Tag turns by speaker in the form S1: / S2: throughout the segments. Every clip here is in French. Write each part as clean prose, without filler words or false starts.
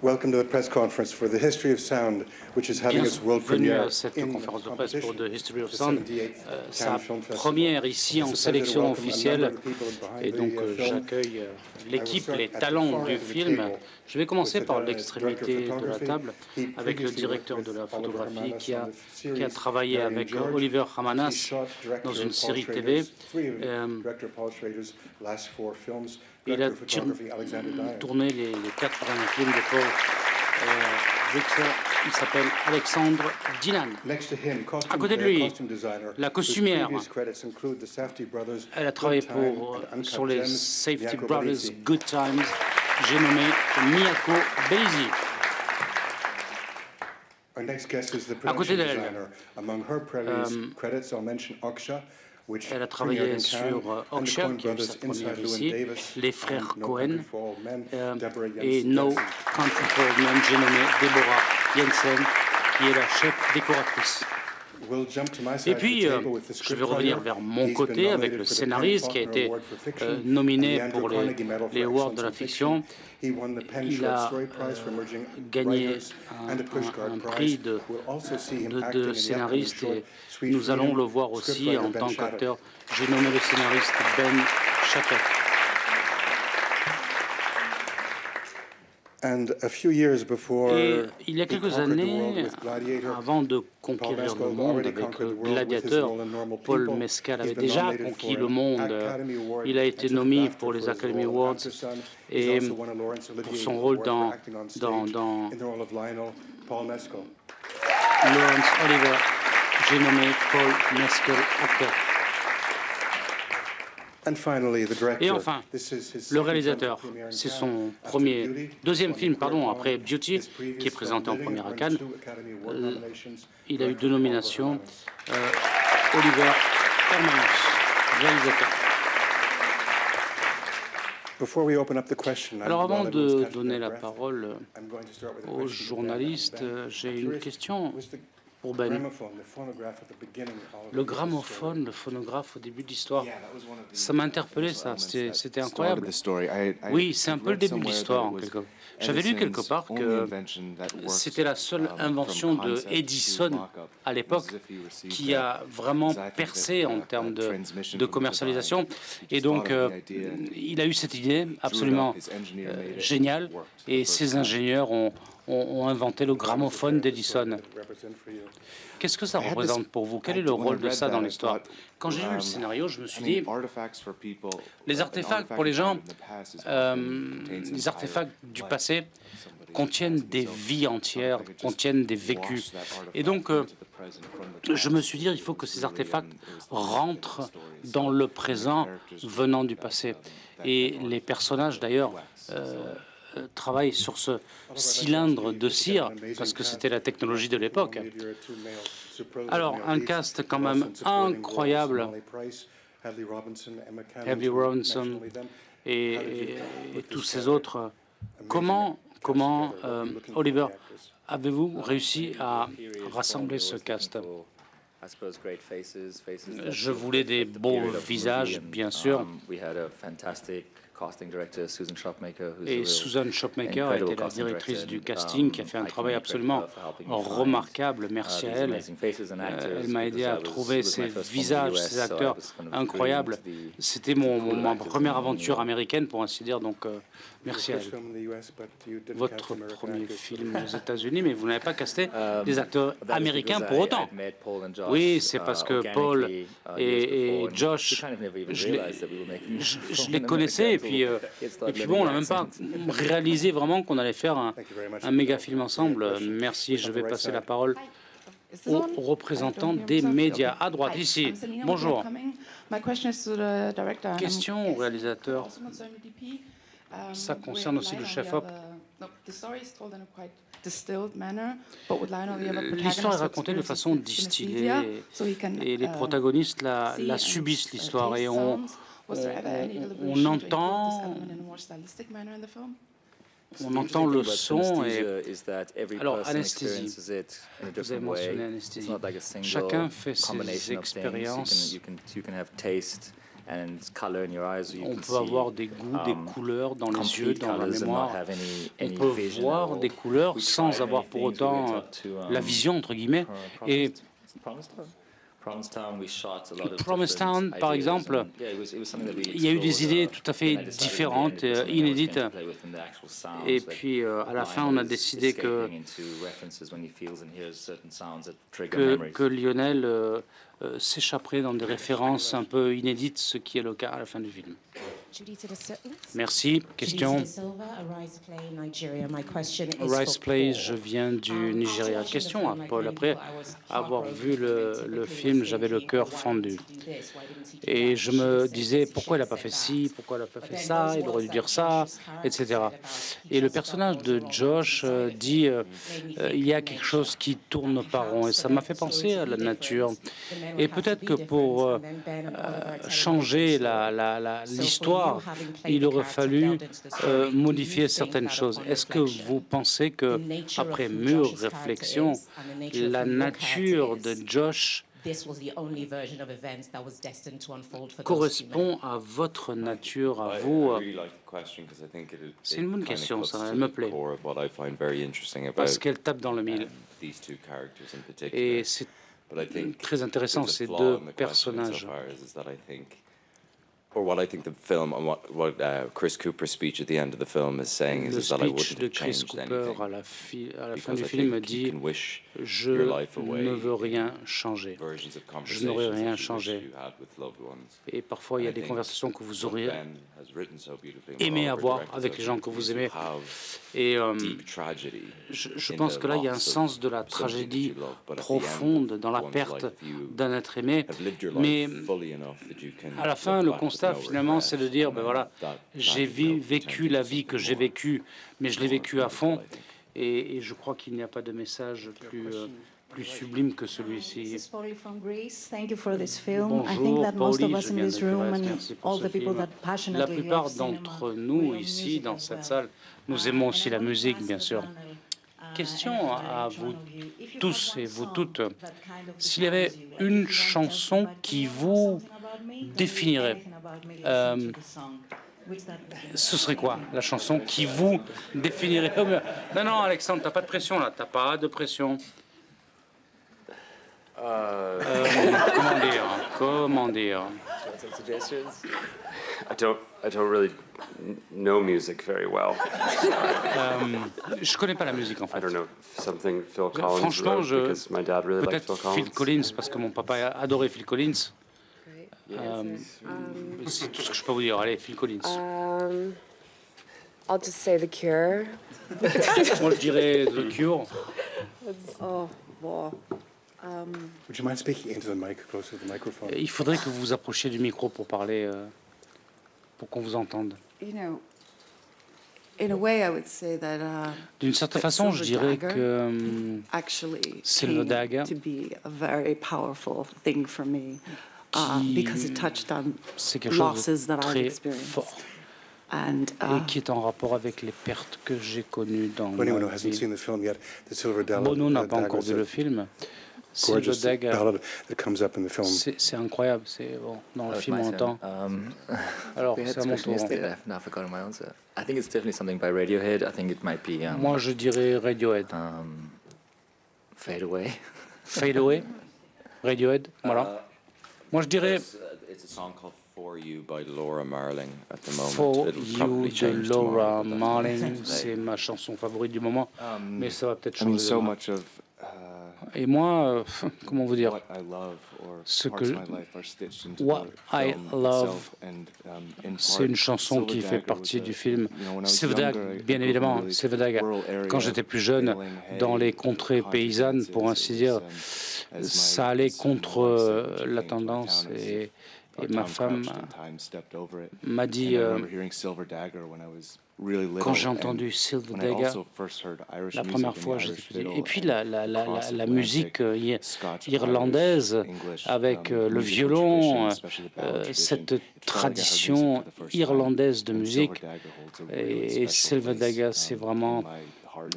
S1: Welcome to the press conference for the History of Sound, which is having its world
S2: Bienvenue
S1: premiere
S2: à cette
S1: in
S2: conférence de presse pour The History of
S1: the
S2: Sound,
S1: 78th
S2: sa
S1: Cannes Film Festival.
S2: première ici en
S1: It's a pleasure to
S2: sélection
S1: welcome a
S2: officielle.
S1: number of the people behind
S2: Et donc
S1: the film.
S2: j'accueille l'équipe,
S1: start
S2: les
S1: at the
S2: talents
S1: far
S2: du
S1: end of the
S2: film.
S1: table
S2: Je vais commencer
S1: with the
S2: par
S1: director of
S2: l'extrémité de la
S1: photography.
S2: table
S1: He
S2: avec le
S1: previously
S2: directeur
S1: worked
S2: de la
S1: with Oliver
S2: photographie
S1: Hamanas
S2: qui
S1: on
S2: a
S1: the series
S2: travaillé
S1: Marion
S2: avec
S1: George.
S2: Oliver
S1: He
S2: Hamanas
S1: shot
S2: dans
S1: director
S2: une
S1: Paul
S2: série
S1: Schrader's,
S2: TV.
S1: director Paul Schrader's last 4 films.
S2: Il a
S1: Director of photography Alexander Dyer.
S2: tourné les 4 derniers films de Paul Richter. Il s'appelle Alexandre Dinan. À côté de lui, la costumière. Elle a travaillé sur les Safety Brothers Good Times. J'ai nommé Miyako Belizy. À côté d'elle, elle a travaillé sur Oksha, qui a eu sa première ici, les frères Cohen, et No Country for Old Men. J'ai nommé Deborah Jensen, qui est la chef décoratrice. Et puis, je vais revenir vers mon côté avec le scénariste qui a été nominé pour les Awards de la fiction. Il a gagné un prix de scénariste et nous allons le voir aussi en tant qu'acteur. J'ai nommé le scénariste Ben Shattuck. Et il y a quelques années, avant de conquérir le monde avec le Gladiateur, Paul Mescal avait déjà conquis le monde. Il a été nommé pour les Academy Awards et pour son rôle dans Laurence Olivier, j'ai nommé Paul Mescal acteur. Et enfin, le réalisateur, c'est son deuxième film, après Beauty, qui est présenté en première à Cannes. Il a eu 2 nominations. Oliver Hermanus, réalisateur. Alors avant de donner la parole aux journalistes, j'ai une question pour Ben. Le gramophone, le phonographe au début de l'histoire, ça m'a interpellé, ça. C'était incroyable. Oui, c'est un peu le début de l'histoire. J'avais lu quelque part que c'était la seule invention de Edison à l'époque qui a vraiment percé en termes de commercialisation. Et donc, il a eu cette idée absolument géniale et ses ingénieurs ont inventé le gramophone d'Edison. Qu'est-ce que ça représente pour vous? Quel est le rôle de ça dans l'histoire? Quand j'ai lu le scénario, je me suis dit, les artefacts pour les gens, les artefacts du passé contiennent des vies entières, contiennent des vécus. Et donc, je me suis dit, il faut que ces artefacts rentrent dans le présent venant du passé. Et les personnages, d'ailleurs, travaillent sur ce cylindre de cire, parce que c'était la technologie de l'époque. Alors, un cast quand même incroyable. Heavy Robinson et tous ces autres. Comment Oliver, avez-vous réussi à rassembler ce cast? Je voulais des beaux visages, bien sûr. Et Susan Shopmaker était la directrice du casting qui a fait un travail absolument remarquable. Merci à elle. Elle m'a aidé à trouver ces visages, ces acteurs incroyables. C'était ma première aventure américaine, pour ainsi dire, donc merci à elle. Votre premier film aux États-Unis, mais vous n'avez pas casté des acteurs américains pour autant. Oui, c'est parce que Paul et Josh, je les connaissais, et puis bon, on n'a même pas réalisé vraiment qu'on allait faire un méga film ensemble. Merci, je vais passer la parole aux représentants des médias. À droite, ici. Bonjour. Question au réalisateur. Ça concerne aussi le chef-op. L'histoire est racontée de façon distillée et les protagonistes la subissent, l'histoire, et on entend le son. Alors, anesthésie, vous avez mentionné anesthésie. Chacun fait ses expériences On peut avoir des goûts, des couleurs dans les yeux, dans la mémoire. On peut voir des couleurs sans avoir pour autant la vision, entre guillemets. Et Provincetown, par exemple, il y a eu des idées tout à fait différentes, inédites. Et puis, à la fin, on a décidé que Lionel s'échapperait dans des références un peu inédites, ce qui est le cas à la fin du film. Merci. Question. Rice Place, je viens du Nigeria. Question à Paul. Après avoir vu le film, j'avais le cœur fendu. Et je me disais, pourquoi il n'a pas fait ci, pourquoi il n'a pas fait ça, il aurait dû dire ça, etc. Et le personnage de Josh dit, il y a quelque chose qui tourne par rond. Et ça m'a fait penser à la nature. Et peut-être que pour changer l'histoire, il aurait fallu modifier certaines choses. Est-ce que vous pensez que, après mûre réflexion, la nature de Josh correspond à votre nature, à vous? C'est une bonne question, ça, elle me plaît, parce qu'elle tape dans le mille. Et c'est très intéressant, ces deux personnages.
S3: Or what I think the film and what Chris Cooper's speech at the end of the film is saying is that I wouldn't have changed anything.
S2: À la fin du film dit je ne veux rien changer. Je n'aurais rien changé. Et parfois il y a des conversations que vous auriez aimé avoir avec les gens que vous aimez. Et je pense que là il y a un sens de la tragédie profonde dans la perte d'un être aimé. Mais à la fin le constat finalement, c'est de dire, ben voilà, j'ai vécu la vie que j'ai vécue, mais je l'ai vécue à fond, et je crois qu'il n'y a pas de message plus sublime que celui-ci. Bonjour, Pauli, je viens de Grèce, merci pour ce film. La plupart d'entre nous, ici, dans cette salle, nous aimons aussi la musique, bien sûr. Question à vous tous et vous toutes. S'il y avait une chanson qui vous définirait, ce serait quoi la chanson qui vous définirait? Non, non, Alexandre, t'as pas de pression là, t'as pas de pression. Comment dire?
S4: I don't really know music very well.
S2: Je connais pas la musique en fait.
S4: I don't know, something Phil Collins
S2: Franchement,
S4: wrote because my dad really liked Phil
S2: peut-être
S4: Collins.
S2: Phil Collins parce que mon papa adorait Phil Collins. C'est tout ce que je peux vous dire. Allez, Phil Collins.
S5: I'll just say The Cure.
S2: Moi, je dirais The Cure.
S5: Oh, wow.
S1: Would you mind speaking into the mic, closer to the microphone?
S2: Il faudrait que vous vous approchiez du micro pour parler, pour qu'on vous entende.
S5: You know, in a way, I would say that
S2: D'une certaine façon, je dirais que
S5: actually
S2: Silver Dagger,
S5: to be a very powerful thing for me because it touched on
S2: c'est quelque chose
S5: losses
S2: de
S5: that I've
S2: très
S5: experienced.
S2: fort
S5: And
S2: et qui est en rapport avec les pertes que j'ai connues dans
S1: For anyone who
S2: ma
S1: hasn't
S2: vie.
S1: seen the film yet, the Silver
S2: Bono n'a pas encore
S1: Dagger's
S2: vu le
S1: a
S2: film. Silver
S1: gorgeous
S2: Dagger,
S1: ballad that comes up in the film.
S2: c'est incroyable. C'est bon, dans le film on entend. Alors, c'est à mon tour.
S6: I've now forgotten my answer. I think it's definitely something by Radiohead. I think it might be
S2: Moi, je dirais Radiohead.
S6: Fade Away.
S2: Fade Away, Radiohead, voilà. Moi, je dirais
S3: It's a song called For You by Laura Marling at the moment.
S2: For
S3: It'll
S2: You
S3: probably
S2: de
S3: change
S2: Laura
S3: tomorrow, but that's
S2: Marling.
S3: what
S2: C'est
S3: today.
S2: ma chanson favorite du moment, mais ça va peut-être
S7: I mean,
S2: changer
S7: so
S2: demain.
S7: much of
S2: Et moi, comment vous dire,
S7: what I love or
S2: Ce
S7: parts
S2: que-
S7: of my life are stitched into
S2: What
S7: the
S2: I
S7: film
S2: love,
S7: itself, and, in
S2: c'est
S7: part,
S2: une chanson
S7: Silver
S2: qui fait
S7: Dagger
S2: partie
S7: was
S2: du
S7: a-
S2: film.
S7: you know, when I was
S2: Silver
S7: younger,
S2: Dagger,
S7: I
S2: bien
S7: grew up in
S2: évidemment,
S7: really
S2: Silver Dagger.
S7: rural area,
S2: Quand j'étais plus jeune,
S7: baling hay,
S2: dans les contrées paysannes, pour ainsi dire, ça allait contre la tendance. Et ma femme m'a dit, quand j'ai entendu Silver Dagger, la première fois, j'étais petit. Et puis la musique irlandaise, avec le violon, cette tradition irlandaise de musique. Et Silver Dagger, c'est vraiment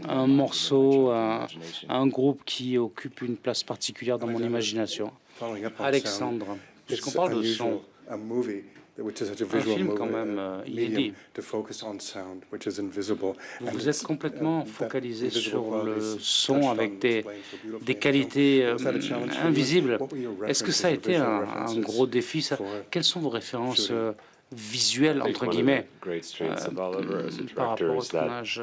S2: un morceau, un groupe qui occupe une place particulière dans mon imagination.
S1: Following up on
S2: Alexandre,
S1: sound,
S2: puisqu'on
S1: it's
S2: parle de
S1: unusual,
S2: son,
S1: a movie which is such a
S2: un
S1: visual
S2: film quand même
S1: medium,
S2: inédit.
S1: to focus on sound, which is invisible.
S2: Vous
S1: And
S2: vous
S1: it's,
S2: êtes complètement
S1: that
S2: focalisé
S1: invisible
S2: sur le
S1: qualities
S2: son
S1: touched
S2: avec
S1: on,
S2: des
S1: explained so beautifully in the film.
S2: qualités
S1: Was that a challenge for you?
S2: invisibles.
S1: What were your
S2: Est-ce que
S1: references
S2: ça a
S1: or
S2: été
S1: visual
S2: un
S1: references
S2: gros défi ça?
S1: for
S2: Quelles sont vos références
S1: shooting?
S2: visuelles,
S4: I think
S2: entre
S4: one of
S2: guillemets,
S4: the great strengths of Oliver as a
S2: par
S4: director
S2: rapport au
S4: is that
S2: tournage?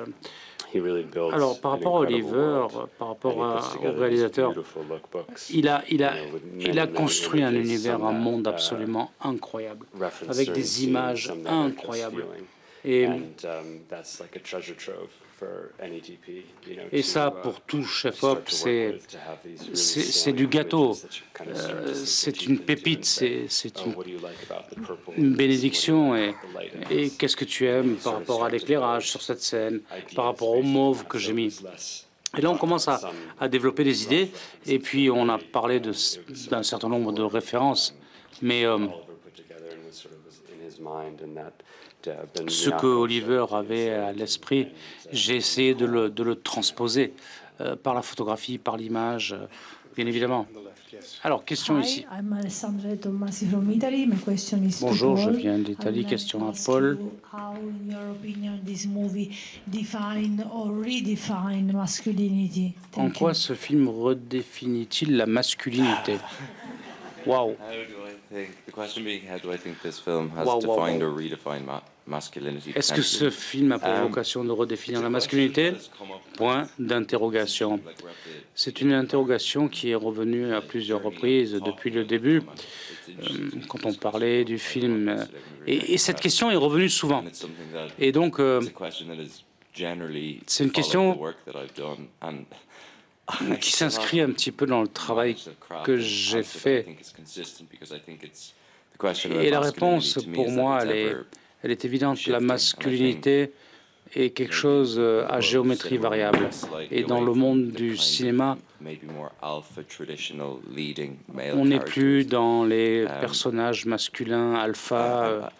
S4: he really builds
S2: Alors, par
S4: an
S2: rapport à
S4: incredible
S2: Oliver,
S4: world,
S2: par
S4: and
S2: rapport
S4: he puts
S2: au
S4: together these
S2: réalisateur,
S4: beautiful lookbooks,
S2: il a
S4: with many
S2: construit un
S4: images,
S2: univers,
S4: some
S2: un
S4: that,
S2: monde absolument incroyable,
S4: reference
S2: avec
S4: certain
S2: des
S4: scenes,
S2: images
S4: some that are just
S2: incroyables.
S4: feeling.
S2: Et,
S4: That's like a treasure trove for any DP, you know,
S2: et
S4: to,
S2: ça, pour tout chef-op,
S4: start to work
S2: c'est
S4: with, to have these really
S2: c'est
S4: salient
S2: du gâteau.
S4: images that you kind of start to sink
S2: C'est
S4: your
S2: une
S4: teeth into
S2: pépite,
S4: and say,
S2: c'est
S4: oh, what do you like about the purple
S2: une
S4: in this?
S2: bénédiction.
S4: What do you
S2: Et,
S4: like about the light in
S2: et
S4: this?
S2: qu'est-ce que tu aimes par rapport à l'éclairage sur cette scène, par rapport au mauve que j'ai mis. Et là, on commence à développer des idées. Et puis, on a parlé d'un certain nombre de références. Mais ce que Oliver avait à l'esprit, j'ai essayé de le transposer par la photographie, par l'image, bien évidemment. Alors, question ici.
S8: I'm Alessandra Tommasi from Italy. My question is to
S2: Bonjour, je
S8: Paul.
S2: viens d'Italie.
S8: I would
S2: Question
S8: like
S2: à
S8: to ask
S2: Paul.
S8: you how, in your opinion, this movie define or redefine masculinity?
S2: En
S8: Thank
S2: quoi
S8: you.
S2: ce film redéfinit-il la masculinité? Waouh!
S3: How do I think, the question being, how do I think this film has
S2: Wow, wow,
S3: defined
S2: wow.
S3: or redefined masculinity?
S2: Est-ce que ce film a pour vocation de redéfinir la masculinité? Point d'interrogation. C'est une interrogation qui est revenue à plusieurs reprises depuis le début, quand on parlait du film. Et cette question est revenue souvent. Et donc, c'est une question qui s'inscrit un petit peu dans le travail que j'ai fait. Et la réponse, pour moi, elle est évidente. La masculinité est quelque chose à géométrie variable. Et dans le monde du cinéma, on n'est plus dans les personnages masculins alpha,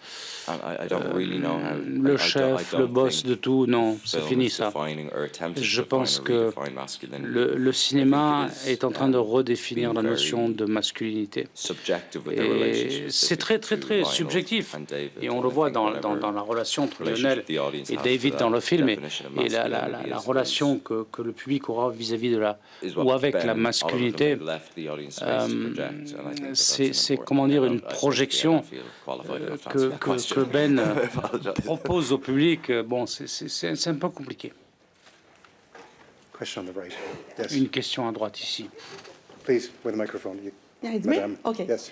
S2: le chef, le boss de tout. Non, c'est fini ça. Je pense que le cinéma est en train de redéfinir la notion de masculinité. Et c'est très, très, très subjectif. Et on le voit dans la relation entre Lionel et David dans le film, et la relation que le public aura vis-à-vis de ou avec la masculinité. C'est comment dire, une projection que Ben propose au public. Bon, c'est un peu compliqué.
S1: Question on the right. Yes.
S2: Une question à droite ici.
S1: Please, with the microphone.
S5: Yeah, it's me?
S1: Madame.
S5: Okay.
S1: Yes.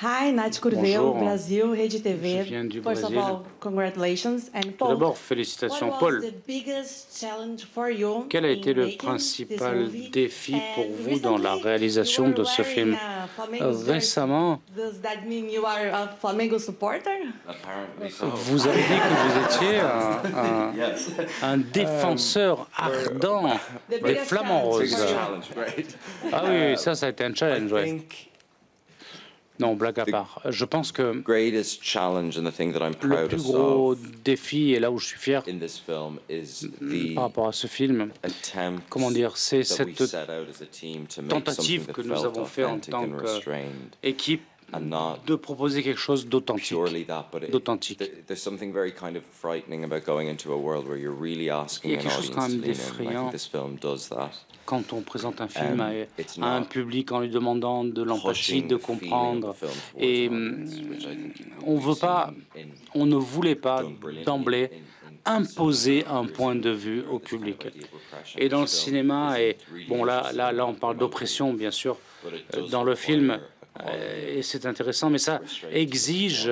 S5: Hi, Nath Curveu,
S2: Bonjour.
S5: Brasil, Rede TV.
S2: Je viens du
S5: First of
S2: Brésil.
S5: all, congratulations. And
S2: Tout
S5: Paul,
S2: d'abord, félicitations,
S5: what
S2: Paul.
S5: was the biggest challenge for you
S2: Quel a été
S5: in
S2: le
S5: making
S2: principal
S5: this movie?
S2: défi pour
S5: And
S2: vous dans la
S5: recently,
S2: réalisation
S5: you were
S2: de ce film?
S5: wearing a Flamengo jersey.
S2: Récemment,
S5: Does that mean you are a Flamengo supporter?
S2: vous avez dit que vous étiez un défenseur ardent des
S5: biggest
S2: flamants
S5: challenge.
S2: roses. Ah oui, ça a été un challenge, ouais. Non, blague à part. Je pense que
S3: greatest challenge and the thing that I'm
S2: le plus
S3: proudest
S2: gros
S3: of
S2: défi, et là où je suis fier
S3: in this film is
S2: par
S3: the
S2: rapport à ce film,
S3: attempt
S2: comment dire, c'est
S3: that we
S2: cette
S3: set out as a team to make
S2: tentative
S3: something
S2: que
S3: that
S2: nous
S3: felt
S2: avons fait en
S3: authentic
S2: tant
S3: and restrained
S2: qu'équipe
S3: and not
S2: de proposer quelque chose d'authentique.
S3: purely that, but
S2: d'authentique.
S3: there's something very kind of frightening about going into a world where you're really asking
S2: Il y a
S3: an
S2: quelque chose
S3: audience
S2: quand
S3: to
S2: même
S3: lean in. I
S2: d'effrayant.
S3: think this film does that.
S2: Quand on présente un film
S3: it's
S2: à un
S3: not
S2: public en lui demandant de l'empathie,
S3: pushing
S2: de
S3: the feeling
S2: comprendre,
S3: of the film towards
S2: et
S3: an audience, which I think,
S2: on veut pas, on ne voulait pas
S3: done brilliantly
S2: d'emblée
S3: in
S2: imposer un point de vue au public. Et dans le cinéma, et bon là on parle d'oppression bien sûr dans le film, et c'est intéressant, mais ça exige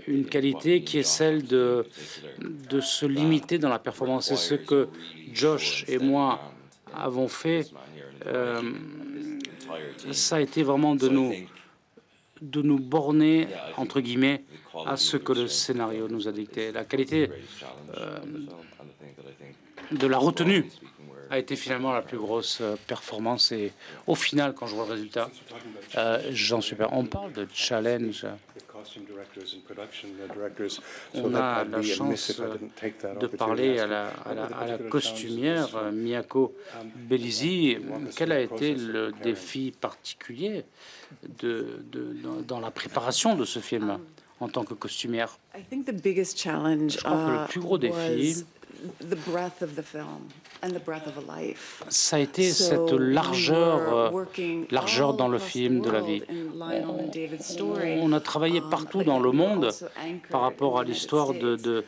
S2: une qualité qui est celle de se limiter dans la performance. C'est ce que Josh et moi avons fait. Ça a été vraiment de nous borner, entre guillemets, à ce que le scénario nous a dicté. La qualité de la retenue a été finalement la plus grosse performance, et au final, quand je vois le résultat, j'en suis pas. On parle de challenge. On a la chance de parler à la costumière Miyako Bellisi. Quel a été le défi particulier dans la préparation de ce film? en tant que costumière.
S5: I think the biggest challenge
S2: Je crois que le plus gros défi,
S5: was the breadth of the film and the breadth of a life.
S2: ça a été cette largeur dans le film de la vie. On a travaillé partout dans le monde par rapport à l'histoire de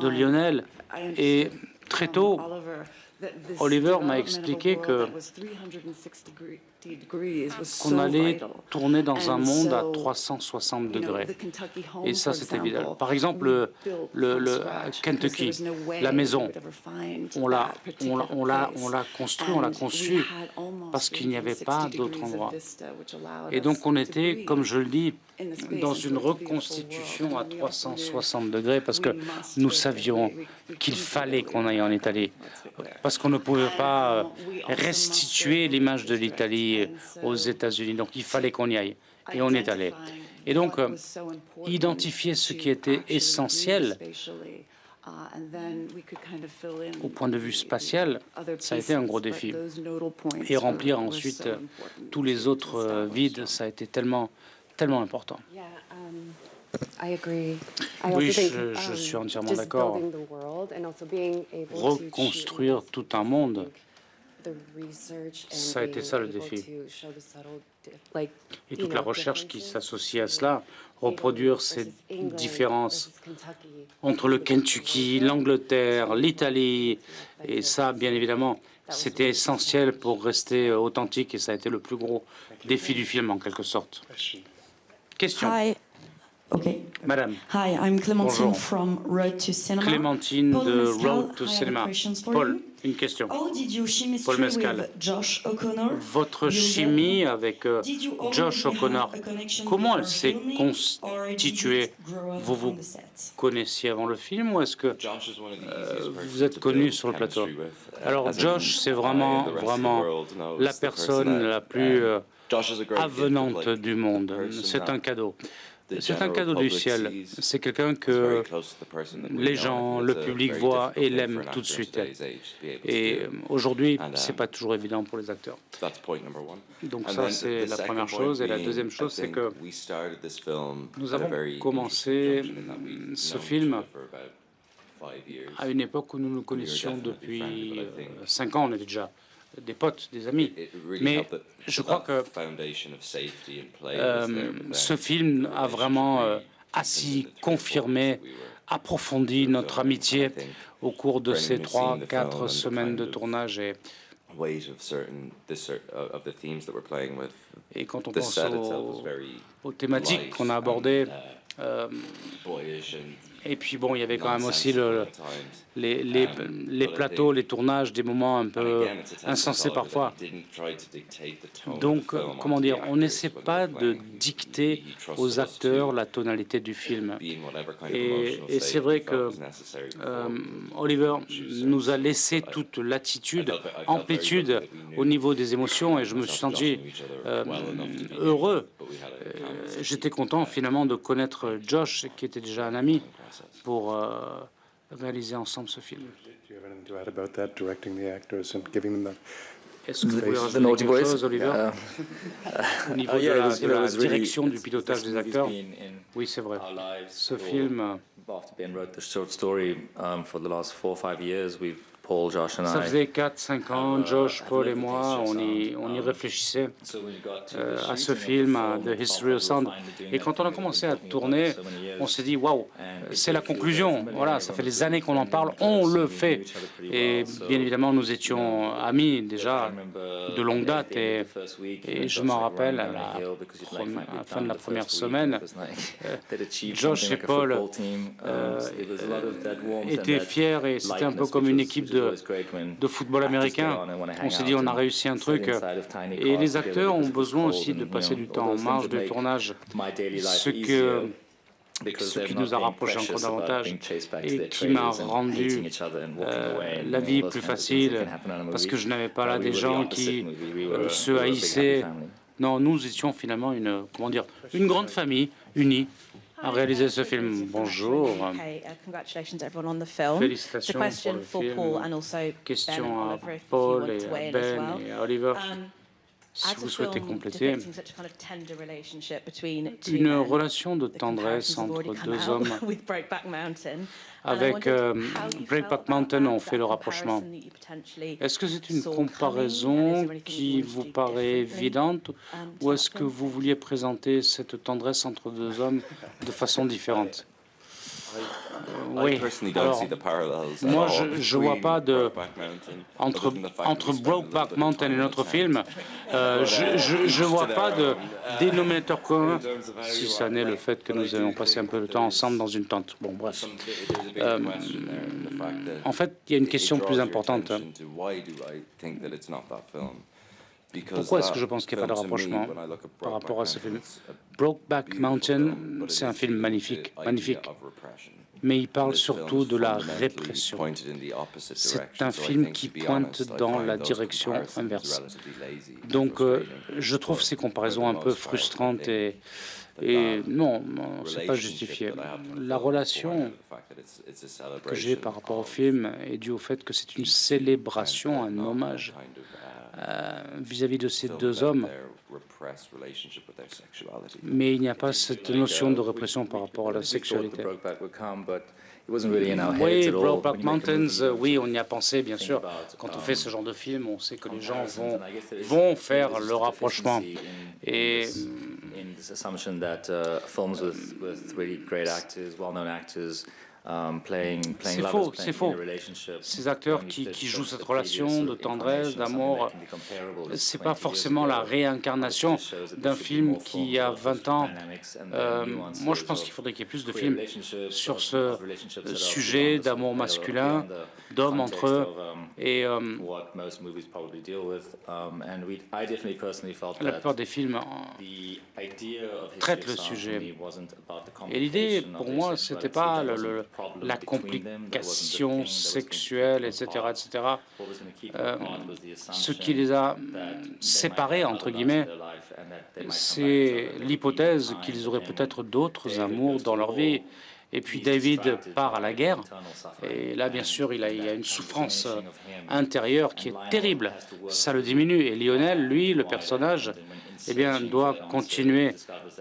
S2: Lionel. Et très tôt, Oliver m'a expliqué qu'on allait tourner dans un monde à 360 degrés. Et ça, c'était évident. Par exemple, le Kentucky, la maison, on l'a construit, on l'a conçu parce qu'il n'y avait pas d'autre endroit. Et donc, on était, comme je le dis, dans une reconstitution à 360 degrés parce que nous savions qu'il fallait qu'on aille en Italie, parce qu'on ne pouvait pas restituer l'image de l'Italie aux États-Unis. Donc il fallait qu'on y aille. Et on est allé. Et donc, identifier ce qui était essentiel au point de vue spatial, ça a été un gros défi. Et remplir ensuite tous les autres vides, ça a été tellement important. Oui, je suis entièrement d'accord. Reconstruire tout un monde, ça a été ça le défi. Et toute la recherche qui s'associe à cela, reproduire ces différences entre le Kentucky, l'Angleterre, l'Italie, et ça, bien évidemment, c'était essentiel pour rester authentique, et ça a été le plus gros défi du film, en quelque sorte. Question.
S9: Hi. Okay.
S2: Madame.
S9: Hi, I'm Clémentine
S2: Bonjour.
S9: from Road to Cinema.
S2: Clémentine
S9: Paul
S2: de
S9: Mescal,
S2: Road to
S9: I have
S2: Cinema.
S9: questions for
S2: Paul,
S9: you.
S2: une question.
S9: How did your chemistry
S2: Paul Mescal.
S9: with Josh O'Connor
S2: Votre
S9: build up?
S2: chimie avec
S9: Did you already
S2: Josh O'Connor,
S9: have a connection
S2: comment elle
S9: before
S2: s'est
S9: filming, or did
S2: constituée?
S9: it grow up
S2: Vous
S9: on
S2: vous
S9: the set?
S2: connaissiez avant le film ou est-ce que vous êtes connu sur le plateau? Alors Josh, c'est vraiment la personne la plus avenante du monde. C'est un cadeau. C'est un cadeau du ciel. C'est quelqu'un que les gens, le public voit et l'aime tout de suite. Et aujourd'hui, c'est pas toujours évident pour les acteurs. Donc ça, c'est la première chose. Et la deuxième chose, c'est que nous avons commencé ce film à une époque où nous nous connaissions depuis 5 ans. On était déjà des potes, des amis. Mais je crois que ce film a vraiment assis, confirmé, approfondi notre amitié au cours de ces 3-4 semaines de tournage. Et quand on pense aux thématiques qu'on a abordées, et puis bon, il y avait quand même aussi les plateaux, les tournages, des moments un peu insensés parfois. Donc, comment dire, on n'essaie pas de dicter aux acteurs la tonalité du film. Et c'est vrai que Oliver nous a laissé toute latitude, amplitude au niveau des émotions, et je me suis senti heureux. J'étais content finalement de connaître Josh, qui était déjà un ami, pour réaliser ensemble ce film. Est-ce que vous voulez rajouter quelque chose, Oliver, au niveau de la direction du pilotage des acteurs? Oui, c'est vrai. Ce film, ça faisait 4-5 ans, Josh, Paul et moi, on y réfléchissait à ce film, à The History of Sound. Et quand on a commencé à tourner, on s'est dit, waouh, c'est la conclusion. Voilà, ça fait des années qu'on en parle, on le fait. Et bien évidemment, nous étions amis déjà de longue date. Et je m'en rappelle, à la fin de la première semaine, Josh et Paul étaient fiers et c'était un peu comme une équipe de football américain. On s'est dit, on a réussi un truc. Et les acteurs ont besoin aussi de passer du temps en marge de tournage, ce qui nous a rapprochés encore davantage et qui m'a rendu la vie plus facile, parce que je n'avais pas là des gens qui se haïssaient. Non, nous étions finalement une grande famille unie à réaliser ce film. Bonjour. Félicitations pour le film. Question à Paul et à Ben et à Oliver. Si vous souhaitez compléter, une relation de tendresse entre deux hommes. Avec Breakback Mountain, on fait le rapprochement. Est-ce que c'est une comparaison qui vous paraît évidente ou est-ce que vous vouliez présenter cette tendresse entre deux hommes de façon différente? Oui. Alors, moi, je ne vois pas de entre Brokeback Mountain et notre film. Je vois pas de dénominateur commun, si ça n'est le fait que nous avons passé un peu de temps ensemble dans une tente. Bon, bref. En fait, il y a une question plus importante. Pourquoi est-ce que je pense qu'il n'y a pas de rapprochement par rapport à ce film? Brokeback Mountain, c'est un film magnifique, magnifique. Mais il parle surtout de la répression. C'est un film qui pointe dans la direction inverse. Donc, je trouve ces comparaisons un peu frustrantes et non, c'est pas justifié. La relation que j'ai par rapport au film est due au fait que c'est une célébration, un hommage vis-à-vis de ces deux hommes. Mais il n'y a pas cette notion de répression par rapport à la sexualité. Oui, Brokeback Mountains, oui, on y a pensé, bien sûr. Quand on fait ce genre de film, on sait que les gens vont faire le rapprochement. Et c'est faux. Ces acteurs qui jouent cette relation de tendresse, d'amour, c'est pas forcément la réincarnation d'un film qui a 20 ans. Moi, je pense qu'il faudrait qu'il y ait plus de films sur ce sujet d'amour masculin, d'hommes entre eux. Et la plupart des films traitent le sujet. Et l'idée, pour moi, c'était pas la complication sexuelle, etc., etc. Ce qui les a séparés, entre guillemets, c'est l'hypothèse qu'ils auraient peut-être d'autres amours dans leur vie. Et puis David part à la guerre, et là, bien sûr, il y a une souffrance intérieure qui est terrible. Ça le diminue. Et Lionel, lui, le personnage, eh bien, doit continuer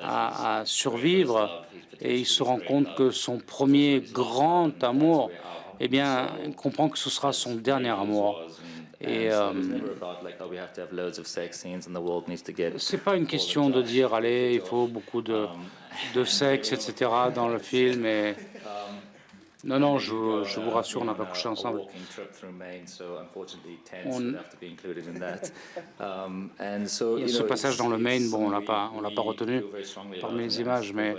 S2: à survivre. Et il se rend compte que son premier grand amour, eh bien, il comprend que ce sera son dernier amour. Et c'est pas une question de dire, allez, il faut beaucoup de sexe, etc. dans le film. Et non, non, je vous rassure, on n'a pas couché ensemble. Il y a ce passage dans le Maine, bon, on l'a pas retenu parmi les images, mais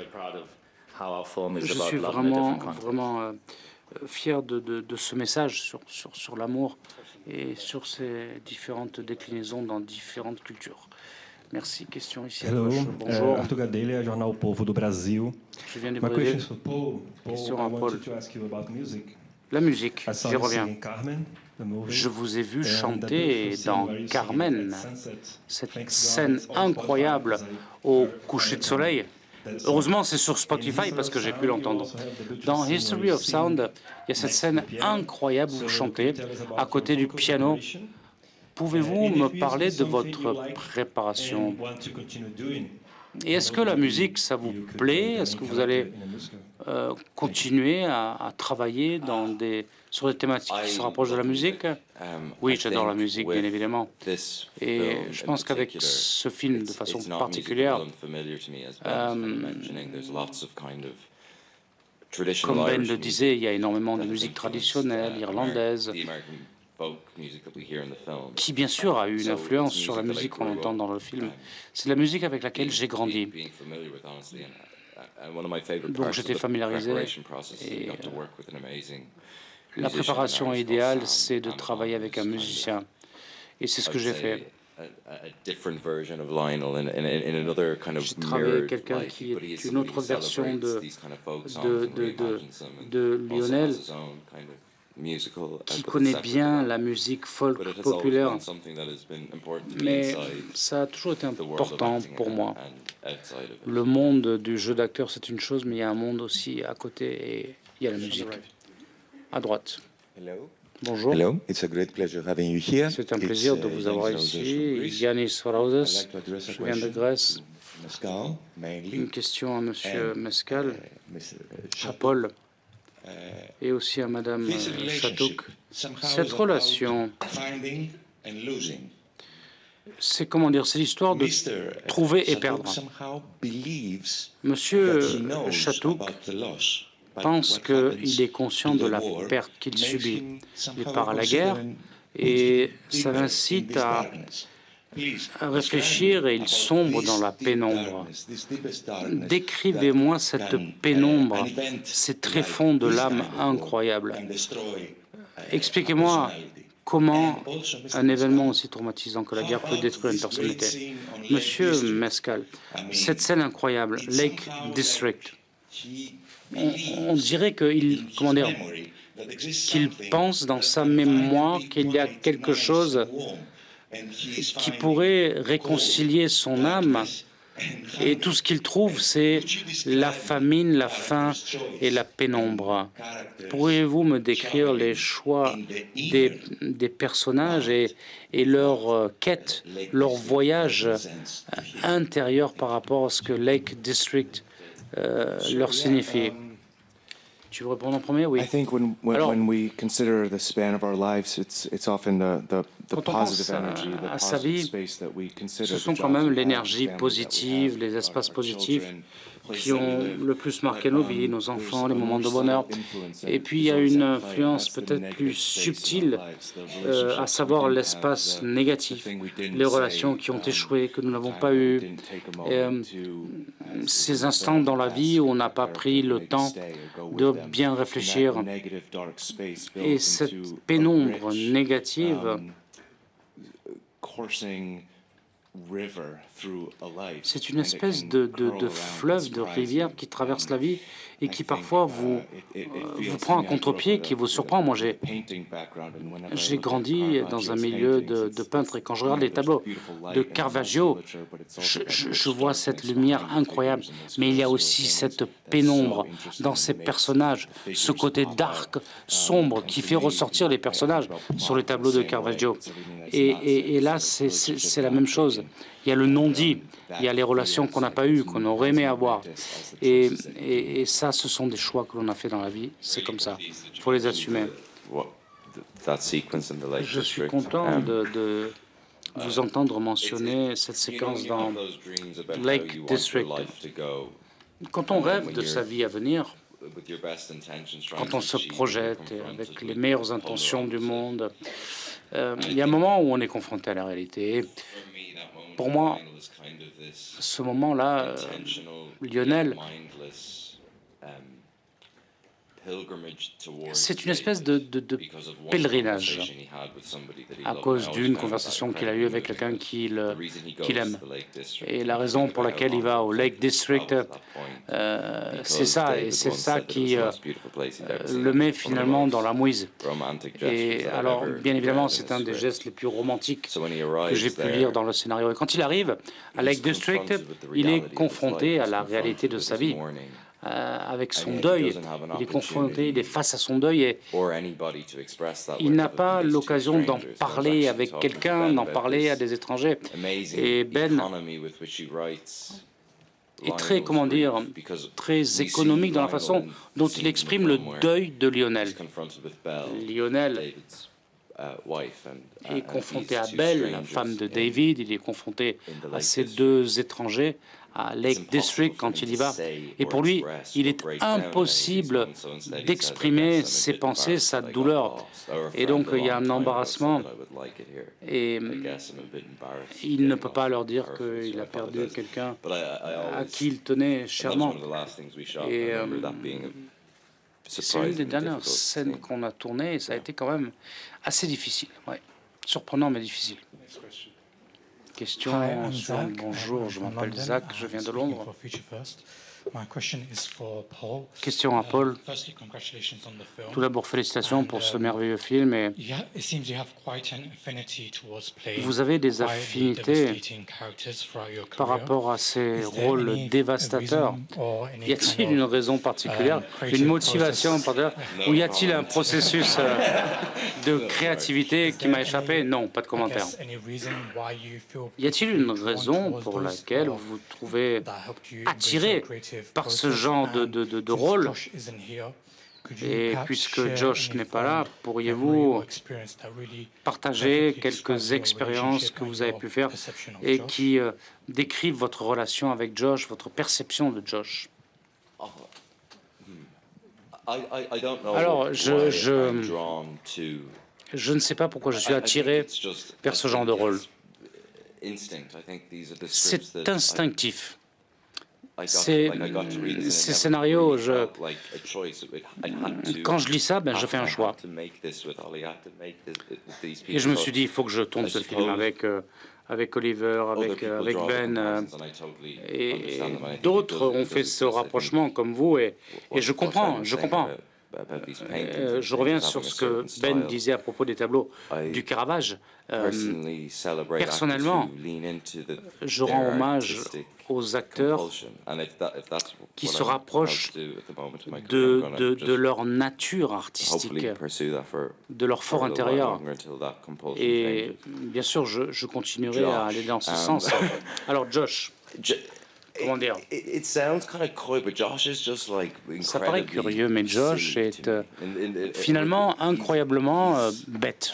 S2: je suis vraiment fier de ce message sur l'amour et sur ces différentes déclinaisons dans différentes cultures. Merci. Question ici.
S10: Hello,
S2: bonjour.
S10: Arthur Gadelha, Jornal O Povo do Brasil.
S2: Je viens du
S10: My
S2: Brésil.
S10: question is for Paul.
S2: Question
S10: Paul,
S2: à
S10: I
S2: Paul.
S10: wanted to ask you about music.
S2: La musique,
S10: I saw
S2: j'y
S10: you
S2: reviens.
S10: singing Carmen, the movie.
S2: Je vous ai vu
S10: And that
S2: chanter
S10: beautiful scene
S2: dans
S10: where you sing
S2: Carmen,
S10: at sunset.
S2: cette
S10: Thanks
S2: scène
S10: God, it's on
S2: incroyable
S10: Spotify,
S2: au coucher de soleil.
S10: That's
S2: Heureusement, c'est sur Spotify parce que j'ai pu l'entendre. Dans History of Sound, il y a cette scène incroyable où vous chantez à côté du piano. Pouvez-vous me parler de votre préparation? Et est-ce que la musique, ça vous plaît? Est-ce que vous allez continuer à travailler sur des thématiques qui se rapprochent de la musique? Oui, j'adore la musique, bien évidemment. Et je pense qu'avec ce film, de façon particulière, comme Ben le disait, il y a énormément de musique traditionnelle, irlandaise, qui bien sûr a eu une influence sur la musique qu'on entend dans le film. C'est la musique avec laquelle j'ai grandi. Donc j'étais familiarisé. Et la préparation idéale, c'est de travailler avec un musicien. Et c'est ce que j'ai fait. J'ai travaillé avec quelqu'un qui est une autre version de Lionel, qui connaît bien la musique folk populaire, mais ça a toujours été important pour moi. Le monde du jeu d'acteur, c'est une chose, mais il y a un monde aussi à côté, et il y a la musique. À droite. Bonjour.
S11: Hello, it's a great pleasure having you here.
S2: C'est un plaisir de vous avoir ici. Yanis Varaoudas, je viens de Grèce. Une question à Monsieur Mescal, à Paul et aussi à Madame Chatouk. Cette relation, c'est comment dire, c'est l'histoire de trouver et perdre. Monsieur Chatouk pense qu'il est conscient de la perte qu'il subit. Il part à la guerre et ça l'incite à réfléchir et il sombre dans la pénombre. Décrivez-moi cette pénombre, ces tréfonds de l'âme incroyables. Expliquez-moi comment un événement aussi traumatisant que la guerre peut détruire une personnalité. Monsieur Mescal, cette scène incroyable, Lake District, on dirait qu'il, comment dire, qu'il pense dans sa mémoire qu'il y a quelque chose qui pourrait réconcilier son âme, et tout ce qu'il trouve, c'est la famine, la faim et la pénombre. Pourriez-vous me décrire les choix des personnages et leur quête, leur voyage intérieur par rapport à ce que Lake District leur signifie? Tu veux répondre en premier? Oui. Alors, quand on pense à sa vie, ce sont quand même l'énergie positive, les espaces positifs qui ont le plus marqué nos vies, nos enfants, les moments de bonheur. Et puis il y a une influence peut-être plus subtile, à savoir l'espace négatif, les relations qui ont échoué, que nous n'avons pas eues, ces instants dans la vie où on n'a pas pris le temps de bien réfléchir. Et cette pénombre négative, c'est une espèce de fleuve, de rivière qui traverse la vie et qui parfois vous prend à contre-pied, qui vous surprend. Moi, j'ai grandi dans un milieu de peintres et quand je regarde les tableaux de Caravaggio, je vois cette lumière incroyable, mais il y a aussi cette pénombre dans ces personnages, ce côté dark, sombre qui fait ressortir les personnages sur les tableaux de Caravaggio. Et là, c'est la même chose. Il y a le non-dit, il y a les relations qu'on n'a pas eues, qu'on aurait aimé avoir. Et ça, ce sont des choix que l'on a fait dans la vie. C'est comme ça. Il faut les assumer. Je suis content de vous entendre mentionner cette séquence dans Lake District. Quand on rêve de sa vie à venir, quand on se projette avec les meilleures intentions du monde, il y a un moment où on est confronté à la réalité. Pour moi, ce moment-là, Lionel, c'est une espèce de pèlerinage à cause d'une conversation qu'il a eue avec quelqu'un qu'il aime. Et la raison pour laquelle il va au Lake District, c'est ça, et c'est ça qui le met finalement dans la mouise. Et alors, bien évidemment, c'est un des gestes les plus romantiques que j'ai pu lire dans le scénario. Et quand il arrive à Lake District, il est confronté à la réalité de sa vie. Avec son deuil, il est confronté, il est face à son deuil et il n'a pas l'occasion d'en parler avec quelqu'un, d'en parler à des étrangers. Et Ben est très, comment dire, très économique dans la façon dont il exprime le deuil de Lionel. Lionel est confronté à Belle, la femme de David, il est confronté à ces deux étrangers à Lake District quand il y va. Et pour lui, il est impossible d'exprimer ses pensées, sa douleur. Et donc, il y a un embarrassement. Et il ne peut pas leur dire qu'il a perdu quelqu'un à qui il tenait chèrement. Et c'est une des dernières scènes qu'on a tournées et ça a été quand même assez difficile. Ouais. Surprenant, mais difficile. Question sur bonjour, je m'appelle Zach, je viens de Londres. Question à Paul. Tout d'abord, félicitations pour ce merveilleux film. Et vous avez des affinités par rapport à ces rôles dévastateurs. Y a-t-il une raison particulière, une motivation particulière, ou y a-t-il un processus de créativité qui m'a échappé? Non, pas de commentaire. Y a-t-il une raison pour laquelle vous vous trouvez attiré par ce genre de rôle? Et puisque Josh n'est pas là, pourriez-vous partager quelques expériences que vous avez pu faire et qui décrivent votre relation avec Josh, votre perception de Josh? Alors, je ne sais pas pourquoi je suis attiré vers ce genre de rôle. C'est instinctif. Ces scénarios, quand je lis ça, je fais un choix. Et je me suis dit, il faut que je tourne ce film avec Oliver, avec Ben, et d'autres ont fait ce rapprochement comme vous, et je comprends. Je reviens sur ce que Ben disait à propos des tableaux du Caravage. Personnellement, je rends hommage aux acteurs qui se rapprochent de leur nature artistique, de leur fort intérieur. Et bien sûr, je continuerai à aller dans ce sens. Alors, Josh, comment dire? Ça paraît curieux, mais Josh est finalement incroyablement bête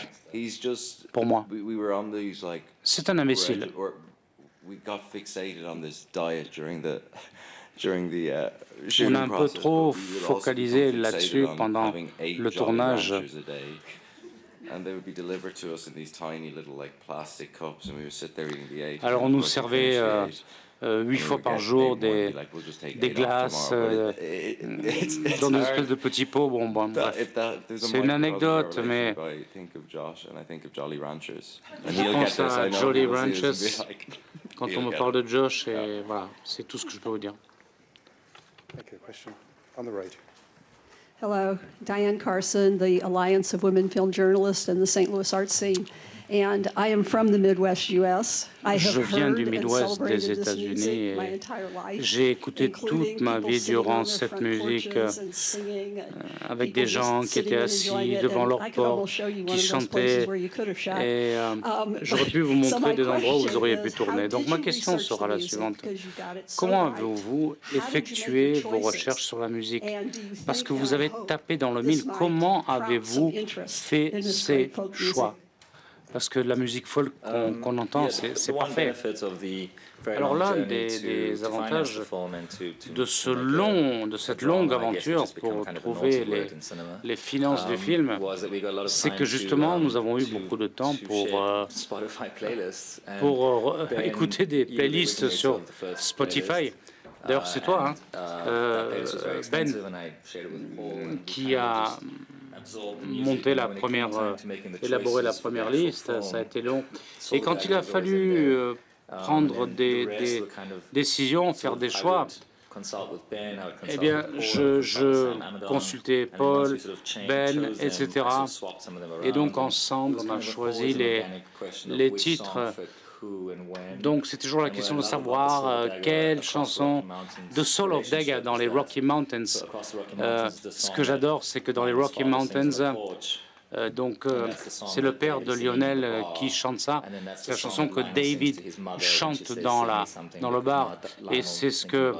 S2: pour moi. C'est un imbécile. On a un peu trop focalisé là-dessus pendant le tournage. Alors on nous servait 8 fois par jour des glaces dans des espèces de petits pots. Bon, bref. C'est une anecdote, mais je pense à Jolly Ranchers quand on me parle de Josh, et voilà, c'est tout ce que je peux vous dire.
S12: Hello, Diane Carson, the Alliance of Women Film Journalists and the St. Louis Art Scene. And I am from the Midwest US.
S2: Je viens du Midwest des États-Unis et j'ai écouté toute ma vie durant cette musique avec des gens qui étaient assis devant leur porte, qui chantaient, et j'aurais pu vous montrer des endroits où vous auriez pu tourner. Donc ma question sera la suivante. Comment avez-vous effectué vos recherches sur la musique? Parce que vous avez tapé dans le mille. Comment avez-vous fait ces choix? Parce que la musique folk qu'on entend, c'est parfait. Alors l'un des avantages de cette longue aventure pour trouver les finances du film, c'est que justement nous avons eu beaucoup de temps pour écouter des playlists sur Spotify. D'ailleurs, c'est toi, Ben, qui a élaboré la première liste. Ça a été long. Et quand il a fallu prendre des décisions, faire des choix, eh bien, je consultais Paul, Ben, etc. Et donc, ensemble, on a choisi les titres. Donc, c'est toujours la question de savoir quelle chanson de Soul of Daga dans les Rocky Mountains. Ce que j'adore, c'est que dans les Rocky Mountains, c'est le père de Lionel qui chante ça. C'est la chanson que David chante dans le bar. Et c'est ce que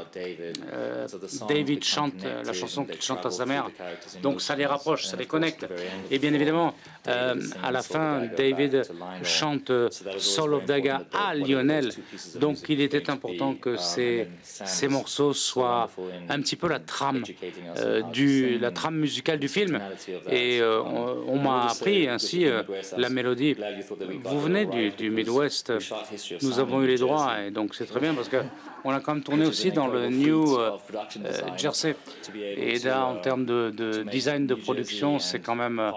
S2: David chante, la chanson qu'il chante à sa mère. Donc ça les rapproche, ça les connecte. Et bien évidemment, à la fin, David chante Soul of Daga à Lionel. Donc il était important que ces morceaux soient un petit peu la trame musicale du film. Et on m'a appris ainsi la mélodie. Vous venez du Midwest, nous avons eu les droits, et donc c'est très bien parce qu'on a quand même tourné aussi dans le New Jersey. Et là, en termes de design de production, c'est quand même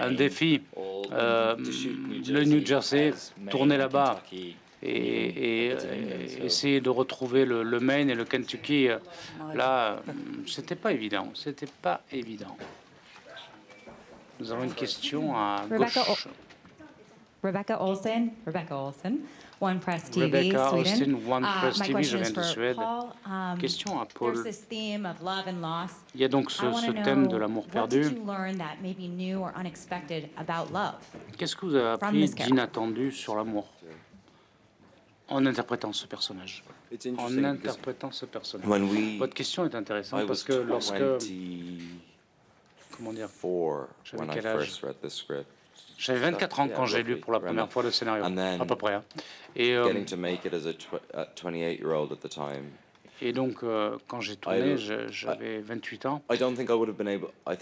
S2: un défi. Le New Jersey, tourner là-bas et essayer de retrouver le Maine et le Kentucky, là, c'était pas évident. C'était pas évident. Nous avons une question à gauche.
S13: Rebecca Olsen, One Press TV,
S2: Rebecca
S13: Sweden.
S2: Austin, One Press
S13: My
S2: TV, je
S13: question
S2: viens
S13: is
S2: de
S13: for
S2: Suède.
S13: Paul.
S2: Question à Paul.
S13: There's this theme of love and loss.
S2: Il y a donc
S13: I wanna
S2: ce
S13: know,
S2: thème de l'amour
S13: what
S2: perdu.
S13: did you learn that may be new or unexpected about love?
S2: Qu'est-ce que vous avez
S13: From
S2: appris
S13: this character.
S2: d'inattendu sur l'amour en interprétant ce personnage?
S3: It's
S2: En
S3: interesting because
S2: interprétant ce personnage.
S3: when we,
S2: Votre question est
S3: I
S2: intéressante parce
S3: was
S2: que lorsque,
S3: 24
S2: comment dire,
S3: when I
S2: quel âge?
S3: first read the script.
S2: j'avais 24 ans
S3: Yeah,
S2: quand j'ai lu
S3: roughly,
S2: pour la
S3: around
S2: première
S3: that.
S2: fois le scénario,
S3: And then
S2: à peu près. Hein. Et,
S3: Getting to make it as a 28-year-old at the time.
S2: et donc, quand j'ai tourné, j'avais 28 ans.
S3: I don't think I would have been able. I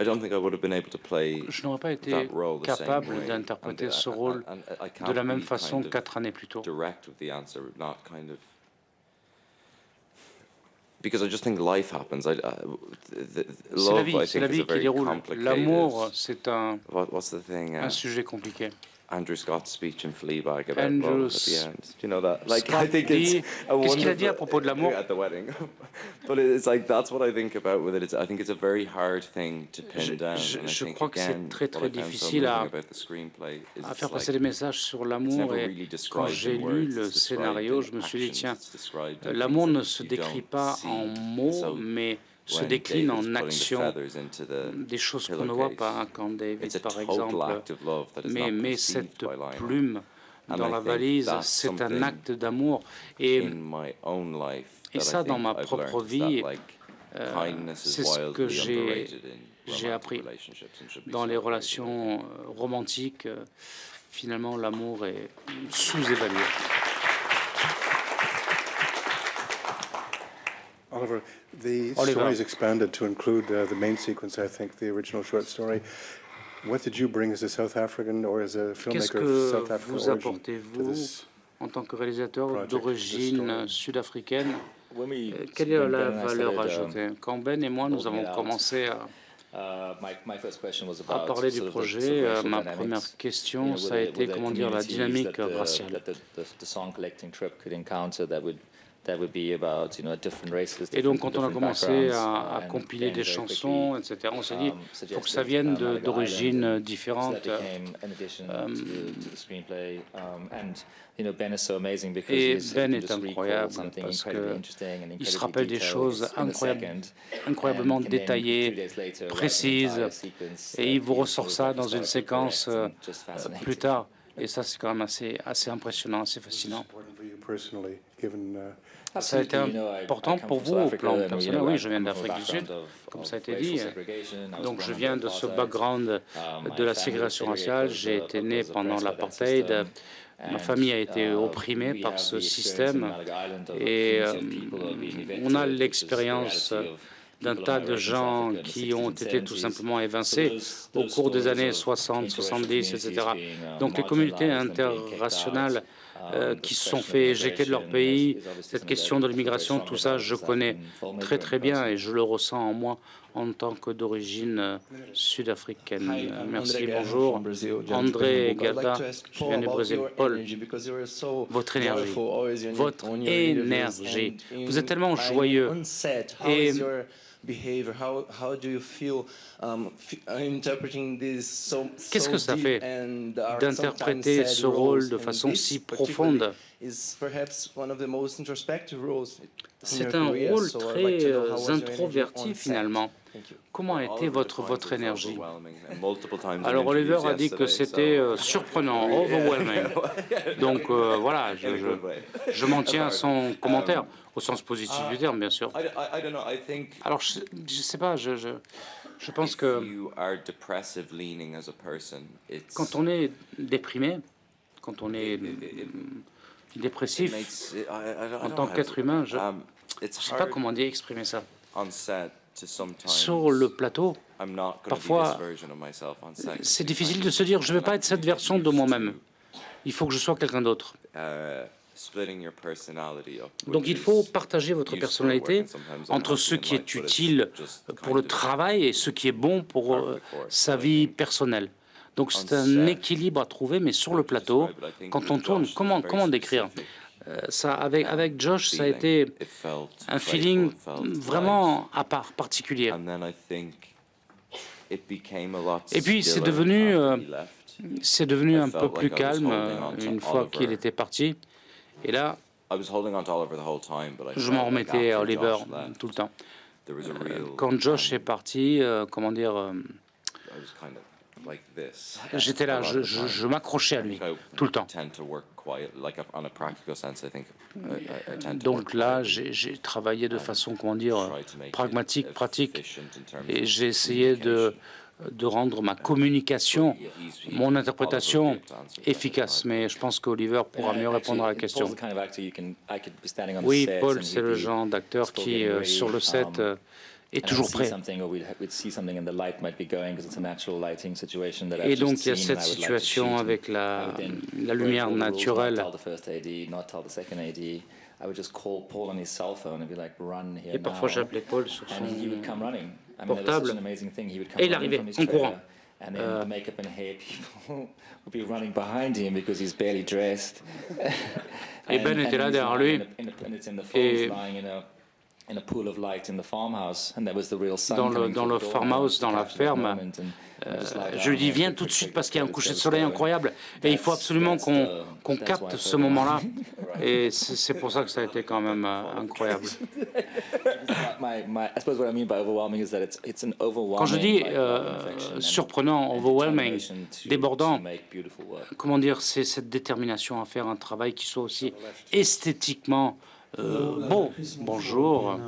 S3: don't think I would have been able to play
S2: Je n'aurais pas été
S3: that role the same
S2: capable
S3: way.
S2: d'interpréter
S3: And
S2: ce rôle
S3: I can't
S2: de la même
S3: be
S2: façon
S3: kind of
S2: 4 années plus tôt.
S3: direct with the answer, not kind of. Because I just think life happens.
S2: C'est la
S3: Love,
S2: vie,
S3: I
S2: c'est la
S3: think, is a
S2: vie qui
S3: very
S2: déroule.
S3: complicated.
S2: L'amour, c'est
S3: What's the thing?
S2: un sujet compliqué.
S3: Andrew Scott's speech in Fleabag about
S2: Andrew
S3: love at the end. Do you know that? Like,
S2: Scott
S3: I think
S2: dit-
S3: it's a
S2: qu'est-ce qu'il a dit à
S3: wonderful-
S2: propos de l'amour?
S3: at the wedding. But it's like that's what I think about with it. I think it's a very hard thing to pin down. And I
S2: je
S3: think
S2: crois que c'est
S3: again,
S2: très,
S3: what
S2: très
S3: I found so
S2: difficile
S3: moving
S2: à
S3: about the screenplay is
S2: à
S3: it's
S2: faire passer
S3: like,
S2: des messages sur l'amour.
S3: never
S2: Et
S3: really
S2: quand
S3: described
S2: j'ai
S3: in
S2: lu
S3: words,
S2: le
S3: it's described
S2: scénario,
S3: in
S2: je me suis dit,
S3: actions,
S2: tiens,
S3: it's described in
S2: l'amour
S3: things
S2: ne
S3: that
S2: se
S3: you
S2: décrit
S3: don't
S2: pas
S3: see.
S2: en mots,
S3: So
S2: mais se
S3: when
S2: décline
S3: David's
S2: en
S3: putting the
S2: action,
S3: feathers into the
S2: des choses qu'on ne voit
S3: pillowcase,
S2: pas, hein, quand
S3: it's
S2: David,
S3: a
S2: par
S3: total
S2: exemple,
S3: act of love that is not
S2: met
S3: conceived
S2: cette
S3: by Lionel.
S2: plume
S3: And
S2: dans
S3: I
S2: la
S3: think
S2: valise,
S3: that's
S2: c'est un
S3: something
S2: acte d'amour. Et
S3: in my own life
S2: et
S3: that
S2: ça,
S3: I
S2: dans
S3: think
S2: ma
S3: I've
S2: propre
S3: learned is
S2: vie,
S3: that, like, kindness is
S2: c'est ce que
S3: wildly underrated in
S2: j'ai
S3: romantic
S2: appris.
S3: relationships and should be
S2: Dans les
S3: celebrated.
S2: relations romantiques, finalement, l'amour est sous-évalué.
S1: Oliver, the
S2: Oliver.
S1: story is expanded to include the main sequence, I think, the original short story. What did you bring as a South African or as a
S2: Qu'est-ce
S1: filmmaker of South
S2: que
S1: African
S2: vous
S1: origin
S2: apportez,
S1: to
S2: vous,
S1: this?
S2: en tant que réalisateur
S1: project,
S2: d'origine
S1: the story?
S2: sud-africaine?
S6: When we,
S2: Quelle est
S6: when
S2: la
S6: Ben and I
S2: valeur
S6: started,
S2: ajoutée? Quand Ben et moi, nous
S6: building
S2: avons
S6: it out,
S2: commencé
S6: my first question was
S2: à
S6: about
S2: parler du
S6: sort of the
S2: projet,
S6: racial
S2: ma
S6: dynamics.
S2: première question,
S6: You know,
S2: ça a
S6: were
S2: été,
S6: there
S2: comment dire, la
S6: communities
S2: dynamique
S6: that
S2: raciale.
S6: the song collecting trip could encounter that would be about, you know, different races.
S2: Et donc,
S6: different-
S2: quand on a
S6: different
S2: commencé
S6: backgrounds,
S2: à
S6: and
S2: compiler
S6: Ben
S2: des
S6: very
S2: chansons,
S6: quickly,
S2: etc., on s'est dit, il faut que ça
S6: suggested,
S2: vienne
S6: Malaga
S2: d'origines
S6: Island. So
S2: différentes.
S6: that became an addition to the screenplay. And you know, Ben is so amazing because
S2: Et
S6: he
S2: Ben
S6: can
S2: est
S6: just recall
S2: incroyable
S6: something
S2: parce
S6: incredibly
S2: que
S6: interesting and
S2: il se
S6: incredibly
S2: rappelle des
S6: detailed
S2: choses
S6: in a second,
S2: incroyablement
S6: and can then,
S2: détaillées,
S6: 2 days later, write an
S2: précises,
S6: entire sequence
S2: et il
S6: that
S2: vous
S6: he
S2: ressort
S6: feels
S2: ça
S6: like
S2: dans
S6: he's
S2: une
S6: started to
S2: séquence
S6: direct and just fascinating.
S2: plus tard. Et ça, c'est quand même assez impressionnant, assez fascinant.
S1: Important for you personally, given
S2: Ça a été
S6: Absolutely, you know, I
S2: important
S6: come
S2: pour
S6: from
S2: vous
S6: South
S2: au
S6: Africa,
S2: plan
S6: and, you
S2: personnel.
S6: know,
S2: Oui,
S6: I
S2: je viens
S6: come from a
S2: d'Afrique du Sud,
S6: background
S2: comme
S6: of
S2: ça a été
S6: racial
S2: dit.
S6: segregation. I was
S2: Donc je
S6: brought up
S2: viens
S6: under
S2: de ce
S6: apartheid.
S2: background de
S6: My
S2: la
S6: family
S2: ségrégation
S6: was
S2: raciale.
S6: segregated
S2: J'ai été né
S6: because of
S2: pendant
S6: race by that
S2: l'apartheid.
S6: system.
S2: Ma
S6: And,
S2: famille a été opprimée
S6: we
S2: par
S6: have
S2: ce
S6: the experience in
S2: système.
S6: Malaga Island of a
S2: Et
S6: community of people who are being evicted,
S2: on a
S6: which is the
S2: l'expérience
S6: reality of
S2: d'un
S6: people
S2: tas
S6: migrating
S2: de
S6: to
S2: gens
S6: Africa in the
S2: qui ont
S6: 60s and
S2: été tout
S6: 70s.
S2: simplement
S6: So
S2: évincés au cours des années 60, 70, etc. Donc les communautés interraciales qui se sont fait éjecter de leur pays, cette question de l'immigration, tout ça, je connais très très bien et je le ressens en moi en tant que d'origine sud-africaine. Merci, bonjour. André Gada, je viens du Brésil. Paul, votre énergie, votre énergie. Vous êtes tellement joyeux. Et qu'est-ce que ça fait d'interpréter ce rôle de façon si profonde? C'est un rôle très introverti finalement. Comment a été votre énergie? Alors Oliver a dit que c'était surprenant, overwhelming. Donc voilà, je m'en tiens à son commentaire, au sens positif du terme, bien sûr. Alors je ne sais pas, je pense que quand on est déprimé, quand on est dépressif, en tant qu'être humain, je ne sais pas comment dire, exprimer ça. Sur le plateau, parfois, c'est difficile de se dire, je ne vais pas être cette version de moi-même. Il faut que je sois quelqu'un d'autre. Donc il faut partager votre personnalité entre ce qui est utile pour le travail et ce qui est bon pour sa vie personnelle. Donc c'est un équilibre à trouver, mais sur le plateau, quand on tourne, comment décrire ça, avec Josh, ça a été un feeling vraiment à part, particulier. Et puis c'est devenu un peu plus calme une fois qu'il était parti. Et là, je m'en remettais à Oliver tout le temps. Quand Josh est parti, comment dire, j'étais là, je m'accrochais à lui tout le temps. Donc là, j'ai travaillé de façon, comment dire, pragmatique, pratique, et j'ai essayé de rendre ma communication, mon interprétation efficace. Mais je pense qu'Oliver pourra mieux répondre à la question. Oui, Paul, c'est le genre d'acteur qui, sur le set, est toujours prêt. Et donc il y a cette situation avec la lumière naturelle. Et parfois j'appelais Paul sur son portable et il arrivait en courant. Et Ben était là derrière lui et dans le farmhouse, dans la ferme, je lui dis viens tout de suite parce qu'il y a un coucher de soleil incroyable et il faut absolument qu'on capte ce moment-là. Et c'est pour ça que ça a été quand même incroyable. Quand je dis surprenant, overwhelming, débordant, comment dire, c'est cette détermination à faire un travail qui soit aussi esthétiquement bon. Bonjour.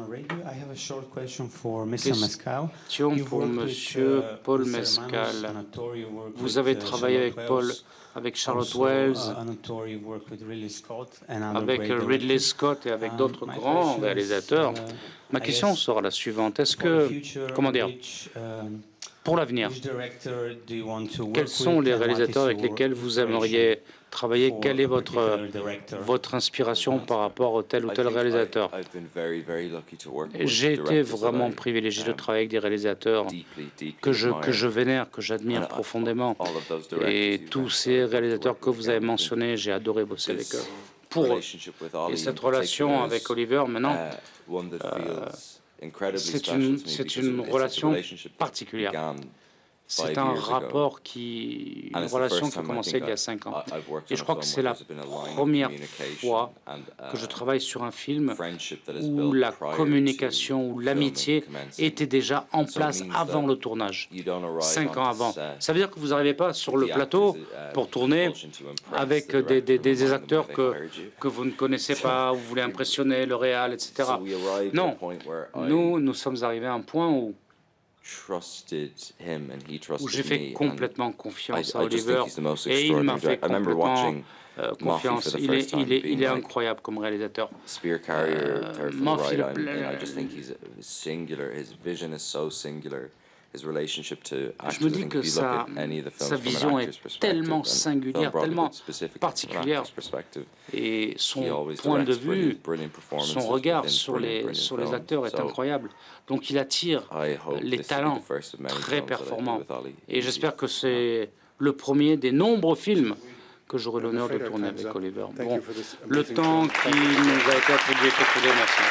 S2: Question pour Monsieur Paul Mescal. Vous avez travaillé avec Paul, avec Charlotte Wells, avec Ridley Scott et avec d'autres grands réalisateurs. Ma question sera la suivante. Est-ce que, comment dire, pour l'avenir, quels sont les réalisateurs avec lesquels vous aimeriez travailler? Quelle est votre inspiration par rapport à tel ou tel réalisateur? J'ai été vraiment privilégié de travailler avec des réalisateurs que je vénère, que j'admire profondément. Et tous ces réalisateurs que vous avez mentionnés, j'ai adoré bosser avec eux. Pour eux. Et cette relation avec Oliver, maintenant, c'est une relation particulière. C'est un rapport une relation qui a commencé il y a 5 ans. Et je crois que c'est la première fois que je travaille sur un film où la communication, où l'amitié était déjà en place avant le tournage, 5 ans avant. Ça veut dire que vous n'arrivez pas sur le plateau pour tourner avec des acteurs que vous ne connaissez pas, où vous voulez impressionner le réal, etc. Non, nous sommes arrivés à un point où j'ai fait complètement confiance à Oliver et il m'a fait complètement confiance. Il est incroyable comme réalisateur. Murphy, je me dis que sa vision est tellement singulière, tellement particulière, et son point de vue, son regard sur les acteurs est incroyable. Donc il attire les talents très performants. Et j'espère que c'est le premier des nombreux films que j'aurai l'honneur de tourner avec Oliver. Bon, le temps qui nous a été attribué est écoulé, merci.